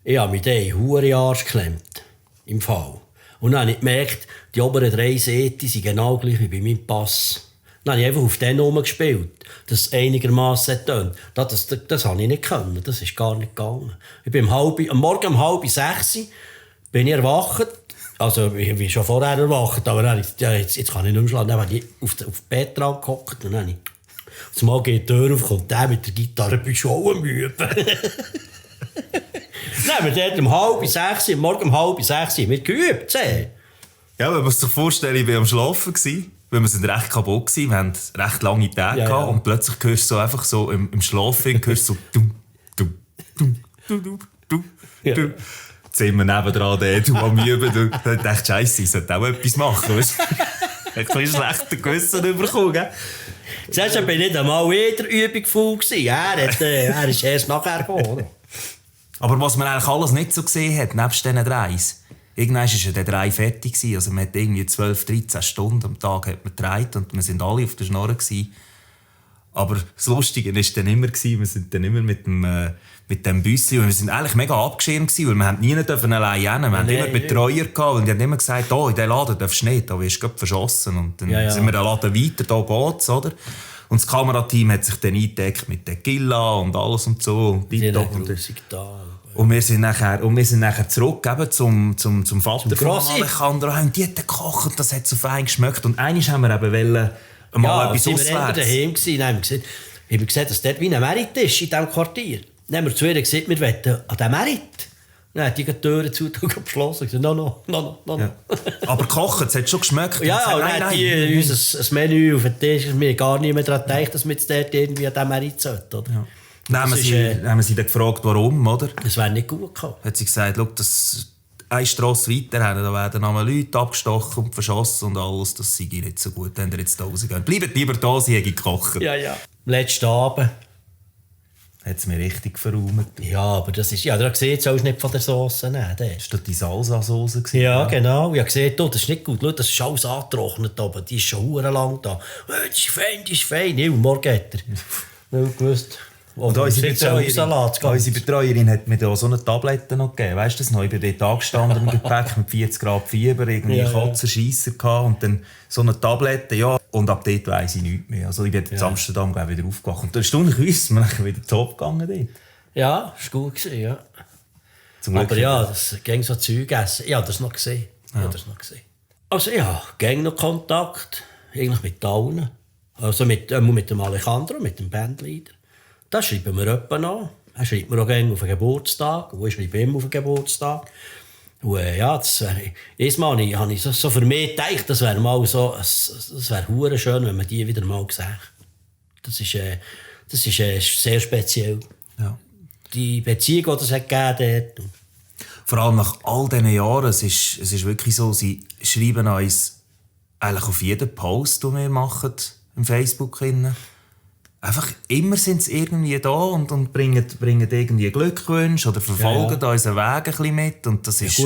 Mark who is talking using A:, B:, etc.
A: Ich habe mich dann in den Hurenarsch geklemmt. Im Fall. Und dann habe ich gemerkt, die oberen 3 Sätze sind genau gleich wie bei meinem Pass. Dann habe ich einfach auf den rumgespielt, dass es einigermassen tönt. Das habe ich nicht können, das ist gar nicht gegangen. Ich bin am Morgen um 5:30 bin ich erwacht. Also ich bin schon vorher erwacht, aber dann, jetzt kann ich nicht mehr schlafen. Dann habe ich auf das Bett dran gehockt und dann habe ich... Zumal geht die Tür auf, kommt der mit der Gitarre, bist du auch am Üben. Dann haben wir dort am Morgen um 5:30 wir geübt.
B: Ja, wenn man sich vorstellt, ich war am Schlafen, weil wir sind recht kaputt gewesen. Wir hatten recht lange Tage gehabt, und plötzlich hörst du so einfach so im Schlafen, hörst du so du. Jetzt sind wir nebendran, du am Üben. Dann dachte ich, Scheisse, ich sollte auch etwas machen. Ich habe ein bisschen schlechter Gewissen bekommen.
A: Zuerst war ich nicht einmal in der Übung faul. Er ist erst nachher gekommen.
B: Aber was man eigentlich alles nicht so gesehen hat, nebst diesen 3, irgendwann war der 3 fertig. Also man hat irgendwie 12, 13 Stunden am Tag hat man gedreht und wir sind alle auf der Schnurre gewesen. Aber das Lustige war dann immer, wir sind dann immer mit dem Büssi, und wir sind eigentlich mega abgeschirmt gewesen, weil wir nie allein hin. Wir hatten immer Betreuer gehabt und die haben immer gesagt, in diesen Laden darfst du nicht, da wirst du verschossen. Und dann sind wir den Laden weiter, da geht's, oder? Und das Kamerateam hat sich dann eingedeckt mit Tequila und alles und so. Und wir sind nachher zurück zum Vater von Alejandro. Und die hat gekocht, das hat so fein geschmeckt. Und einmal haben wir eben mal etwas auswärts.
A: Wir waren daheim gewesen, dann haben wir gesehen, dass dort wie ein Merit ist in diesem Quartier. Dann haben wir zu ihr gesagt, wir wollen an diesem Merit. Dann hat die Türen zu und geschlossen. Ich sagte, no.
B: Ja. Aber gekocht, es hat schon geschmeckt.
A: Ja, und dann hat die unser Menü auf den Tisch. Wir haben gar nicht mehr daran gedacht, dass wir jetzt dort irgendwie an diesem Merit sollten. Oder?
B: Ja. Dann haben wir sie dann gefragt, warum, oder?
A: Das wäre nicht gut gekommen.
B: Hat sie gesagt, schau, das eine Strasse weiter da werden Leute abgestochen und verschossen und alles, das sei nicht so gut. Dann jetzt da rausgehen. Bleibt lieber da, sie haben gekocht.
A: Ja. Letzten Abend
B: hat es mir richtig verräumt.
A: Ja, aber das ist... Ja, du hast gesehen, sollst nicht von der Sauce nehmen.
B: Das war die Salsa-Sauce.
A: Ja, genau. Ich habe gesehen, das ist nicht gut. Schau, das ist alles angetrocknet, aber die ist schon verdammt lang da. Das ist fein. Und morgen hat er... Nicht gewusst.
B: Und unsere Betreuerin hat mir da so eine Tablette noch gegeben. Weißt du das noch? Ich bin dort angestanden im Gepäck mit 40 Grad Fieber, irgendwie Katzenscheisser gehabt und dann so eine Tablette, ja. Und ab dort weiss ich nichts mehr. Also ich bin in Amsterdam wieder aufgewacht. Und erstaunlicherweise ist mir wieder top gegangen dort. Ja, das war gut gewesen, ja. Aber ja, das ging so Zeug essen. Ich habe das noch gesehen. Also ja, ging noch Kontakt. Eigentlich mit allen. Also mit dem Alejandro, mit dem Bandleader. Da schreiben wir jemanden an. Er schreibt mir auch gerne auf den Geburtstag. Und ich schreibe ihm auf den Geburtstag. Und ja, einmal habe ich so für mich gedacht, das wäre mal so, es wäre hure schön, wenn man die wieder mal sieht. Das ist sehr speziell. Ja. Die Beziehung, die es hat gegeben hat. Vor allem nach all diesen Jahren, es ist wirklich so, sie schreiben uns eigentlich auf jeden Post, den wir machen, im Facebook. Einfach immer sind sie irgendwie da und bringen irgendwie Glückwünsche oder verfolgen unseren Weg ein bisschen mit. Und das ist,